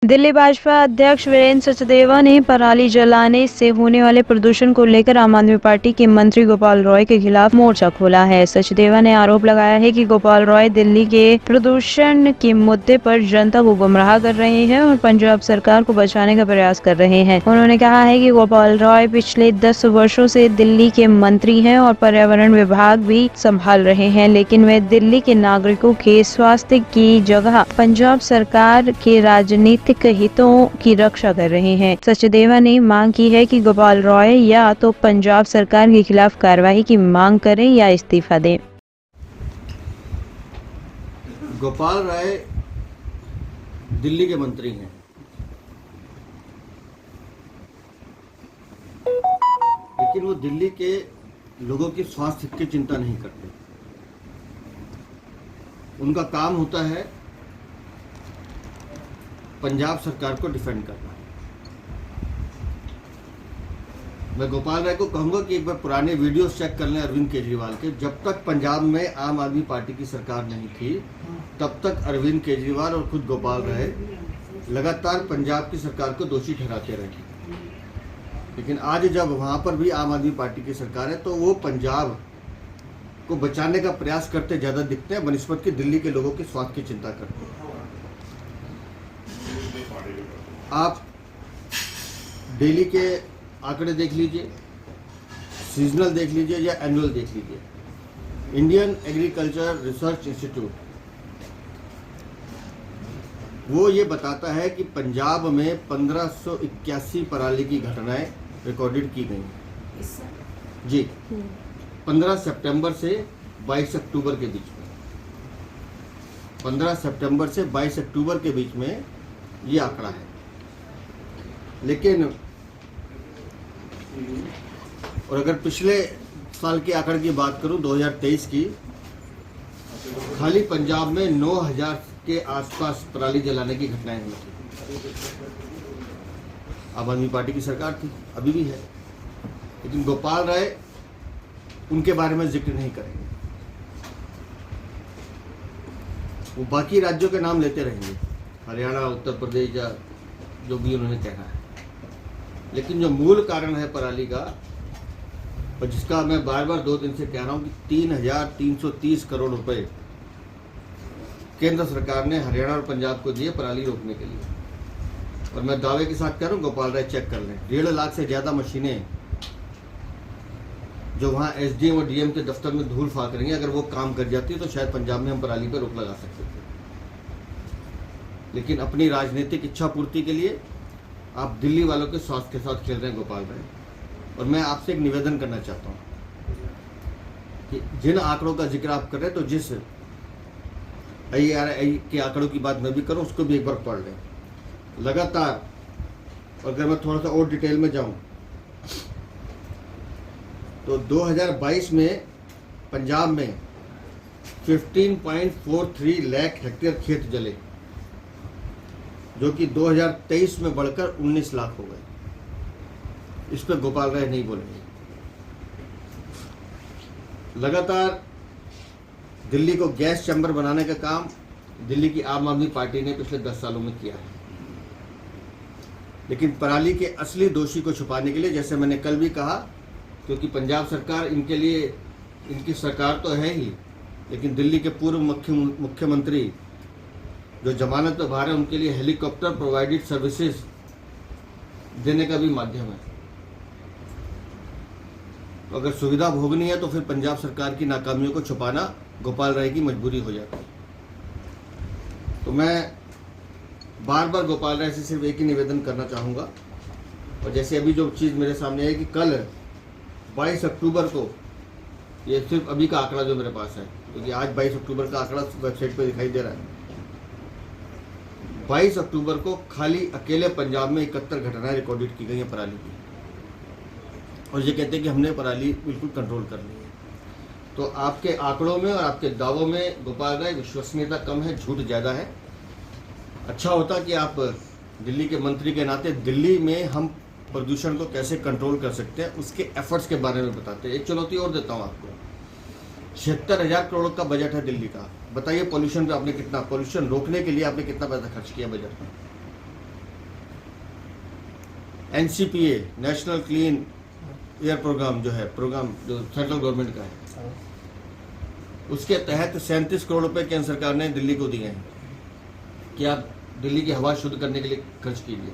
दिल्ली भाजपा अध्यक्ष वीरेंद्र सचदेवा ने पराली जलाने से होने वाले प्रदूषण को लेकर आम आदमी पार्टी के मंत्री गोपाल रॉय के खिलाफ मोर्चा खोला है। सचदेवा ने आरोप लगाया है कि गोपाल रॉय दिल्ली के प्रदूषण के मुद्दे पर जनता को गुमराह कर रहे हैं और पंजाब सरकार को बचाने का प्रयास कर रहे हैं। उन्होंने कहा है कि गोपाल रॉय पिछले 10 वर्षों से दिल्ली के मंत्री हैं और पर्यावरण विभाग भी संभाल रहे हैं, लेकिन वे दिल्ली के नागरिकों के स्वास्थ्य की जगह पंजाब सरकार के राजनीतिक हितों की रक्षा कर रहे हैं। सचदेवा ने मांग की है कि गोपाल रॉय या तो पंजाब सरकार के खिलाफ कार्रवाई की मांग करें या इस्तीफा दें। गोपाल राय दिल्ली के मंत्री हैं, लेकिन वो दिल्ली के लोगों की स्वास्थ्य की चिंता नहीं करते। उनका काम होता है पंजाब सरकार को डिफेंड करना। मैं गोपाल राय को कहूंगा कि एक बार पुराने वीडियोस चेक कर लें अरविंद केजरीवाल के। जब तक पंजाब में आम आदमी पार्टी की सरकार नहीं थी, तब तक अरविंद केजरीवाल और खुद गोपाल राय लगातार पंजाब की सरकार को दोषी ठहराते रहे। लेकिन आज जब वहां पर भी आम आदमी पार्टी की सरकार है, तो वो पंजाब को बचाने का प्रयास करते ज़्यादा दिखते हैं बनिस्बत के दिल्ली के लोगों के स्वास्थ्य की चिंता करते हैं। आप डेली के आंकड़े देख लीजिए, सीजनल देख लीजिए या एनुअल देख लीजिए। इंडियन एग्रीकल्चर रिसर्च इंस्टीट्यूट वो ये बताता है कि पंजाब में 1581 पराली की घटनाएं रिकॉर्डेड की गई जी, 15 सितंबर से 22 अक्टूबर के बीच में। 15 सितंबर से 22 अक्टूबर के बीच में ये आंकड़ा है। लेकिन और अगर पिछले साल के आंकड़े की बात करूं 2023 की, खाली पंजाब में 9000 के आसपास पराली जलाने की घटनाएं हुई थी। आम आदमी पार्टी की सरकार थी, अभी भी है, लेकिन गोपाल राय उनके बारे में जिक्र नहीं करेंगे। वो बाकी राज्यों के नाम लेते रहेंगे, हरियाणा, उत्तर प्रदेश या जो भी उन्होंने कहना है। लेकिन जो मूल कारण है पराली का, और जिसका मैं बार बार 2 दिन से कह रहा हूं कि 3330 करोड़ रुपए केंद्र सरकार ने हरियाणा और पंजाब को दिए पराली रोकने के लिए। और मैं दावे के साथ कह रहा हूं, गोपाल राय चेक कर लें, 1.5 लाख से ज्यादा मशीनें जो वहाँ एसडीएम और डीएम के दफ्तर में धूल फाक रही हैं, अगर वो काम कर जाती है तो शायद पंजाब में हम पराली पर रोक लगा सकते थे। लेकिन अपनी राजनीतिक इच्छा पूर्ति के लिए आप दिल्ली वालों के स्वास्थ्य के साथ खेल रहे हैं गोपाल राय। और मैं आपसे एक निवेदन करना चाहता हूँ कि जिन आंकड़ों का जिक्र आप कर रहे हैं, तो जिस IRI के आंकड़ों की बात मैं भी करूँ, उसको भी एक बार पढ़ लें लगातार। और अगर मैं थोड़ा सा और डिटेल में जाऊँ तो 2022 में पंजाब में 15.43 लाख हेक्टेयर खेत जले, जो कि 2023 में बढ़कर 19 लाख हो गए। इस पर गोपाल राय नहीं बोलेंगे। लगातार दिल्ली को गैस चैम्बर बनाने का काम दिल्ली की आम आदमी पार्टी ने पिछले 10 सालों में किया है। लेकिन पराली के असली दोषी को छुपाने के लिए, जैसे मैंने कल भी कहा, क्योंकि पंजाब सरकार इनके लिए, इनकी सरकार तो है ही, लेकिन दिल्ली के पूर्व मुख्यमंत्री जो जमानत पर बाहर है, उनके लिए हेलीकॉप्टर प्रोवाइडेड सर्विसेज देने का भी माध्यम है। तो अगर सुविधा भोगनी है तो फिर पंजाब सरकार की नाकामियों को छुपाना गोपाल राय की मजबूरी हो जाती है। तो मैं बार बार गोपाल राय से सिर्फ एक ही निवेदन करना चाहूँगा। और जैसे अभी जो चीज़ मेरे सामने है कि कल 22 अक्टूबर को, ये सिर्फ अभी का आंकड़ा जो मेरे पास है, क्योंकि आज 22 अक्टूबर का आंकड़ा वेबसाइट पर दिखाई दे रहा है, 22 अक्टूबर को खाली अकेले पंजाब में 71 घटनाएं रिकॉर्डेड की गई हैं पराली की। और ये कहते हैं कि हमने पराली बिल्कुल कंट्रोल कर ली है। तो आपके आंकड़ों में और आपके दावों में गोपाल राय विश्वसनीयता कम है, झूठ ज़्यादा है। अच्छा होता कि आप दिल्ली के मंत्री के नाते दिल्ली में हम प्रदूषण को कैसे कंट्रोल कर सकते हैं, उसके एफर्ट्स के बारे में बताते हैं। एक चुनौती और देता हूँ आपको, 76,000 करोड़ का बजट है दिल्ली का। बताइए पॉल्यूशन पे आपने कितना, पॉल्यूशन रोकने के लिए आपने कितना पैसा खर्च किया बजट में? NCPA national clean air program जो है, प्रोग्राम जो सेंट्रल गवर्नमेंट का है, उसके तहत 37 करोड़ रुपए केंद्र सरकार ने दिल्ली को दिए हैं कि आप दिल्ली की हवा शुद्ध करने के लिए खर्च कीजिए।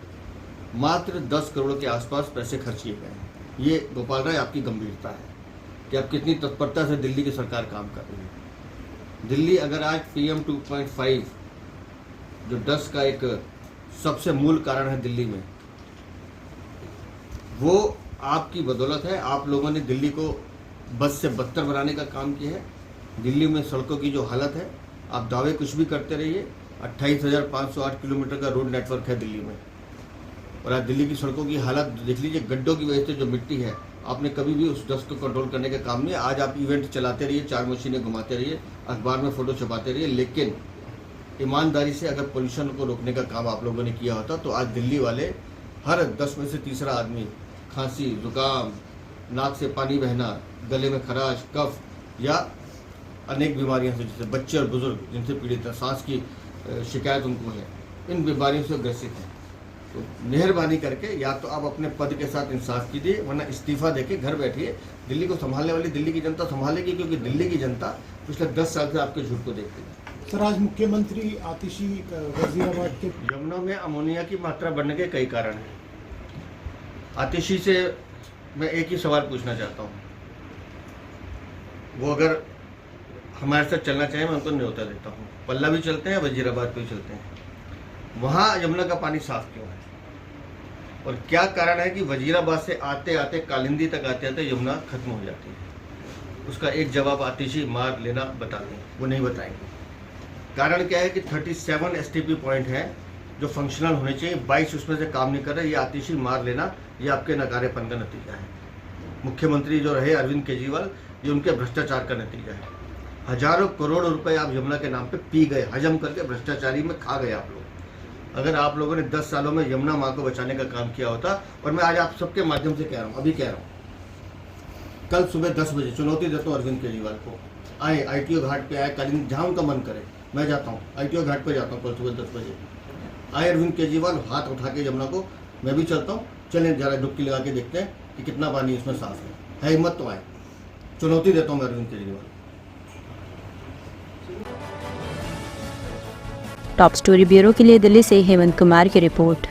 मात्र 10 करोड़ के आसपास पैसे खर्च किए गए हैं। ये गोपाल राय आपकी गंभीरता है कि आप कितनी तत्परता से दिल्ली की सरकार काम कर रही है। दिल्ली अगर आज PM 2.5 जो डस्ट का एक सबसे मूल कारण है दिल्ली में, वो आपकी बदौलत है। आप लोगों ने दिल्ली को बस से बदतर बनाने का काम किया है। दिल्ली में सड़कों की जो हालत है, आप दावे कुछ भी करते रहिए, 28,508 किलोमीटर का रोड नेटवर्क है दिल्ली में, और आज दिल्ली की सड़कों की हालत देख लीजिए। गड्ढों की वजह से जो मिट्टी है, आपने कभी भी उस डस्ट को कंट्रोल करने का काम नहीं है। आज आप इवेंट चलाते रहिए, 4 मशीनें घुमाते रहिए, अखबार में फोटो छपाते रहिए, लेकिन ईमानदारी से अगर पोल्यूशन को रोकने का काम आप लोगों ने किया होता तो आज दिल्ली वाले हर 10 में से तीसरा आदमी खांसी, जुकाम, नाक से पानी बहना, गले में खराश, कफ या अनेक बीमारियों से, जैसे बच्चे और बुजुर्ग जिनसे पीड़ित है, सांस की शिकायत उनको है, इन बीमारियों से ग्रसित हैं। तो मेहरबानी करके या तो आप अपने पद के साथ इंसाफ कीजिए, वरना इस्तीफा देके घर बैठिए। दिल्ली को संभालने वाली दिल्ली की जनता संभालेगी, क्योंकि दिल्ली की जनता पिछले 10 साल से आपके झूठ को देखती है। सर, आज मुख्यमंत्री आतिशी वजीराबाद के यमुना में अमोनिया की मात्रा बढ़ने के कई कारण हैं। आतिशी से मैं एक ही सवाल पूछना चाहता हूँ, वो अगर हमारे साथ चलना चाहे मैं उनको न्योता देता हूँ। पल्ला भी चलते हैं, वजीराबाद भी चलते हैं, वहाँ यमुना का पानी साफ क्यों है? और क्या कारण है कि वजीराबाद से आते आते कालिंदी तक आते आते यमुना खत्म हो जाती है? उसका एक जवाब आतिशी मार लेना बताते हैं, वो नहीं बताएंगे। कारण क्या है कि 37 STP पॉइंट है जो फंक्शनल होने चाहिए, 22 उसमें से काम नहीं कर रहे। ये आतिशी मार लेना, ये आपके नकारेपन का नतीजा है। मुख्यमंत्री जो रहे अरविंद केजरीवाल, ये उनके भ्रष्टाचार का नतीजा है। हजारों करोड़ रुपए आप यमुना के नाम पे पी गए, हजम करके भ्रष्टाचारी में खा गए आप लोग। अगर आप लोगों ने 10 सालों में यमुना माँ को बचाने का काम किया होता, और मैं आज आप सबके माध्यम से कह रहा हूँ, अभी कह रहा हूँ, कल सुबह 10 बजे चुनौती देता हूँ अरविंद केजरीवाल को, आए ITO घाट पे आए, कालिंदी जहाँ उनका मन करे, मैं जाता हूँ ITO घाट पे जाता हूँ कल सुबह 10 बजे। आए अरविंद केजरीवाल, हाथ उठा के यमुना को, मैं भी चलता हूँ, चलें जरा डुबकी लगा के देखते हैं कि कितना पानी इसमें साफ है हिम्मत तो आए। चुनौती देता हूँ मैं Arvind Kejriwal. Top story bureau के लिए दिल्ली से हेमंत कुमार की रिपोर्ट।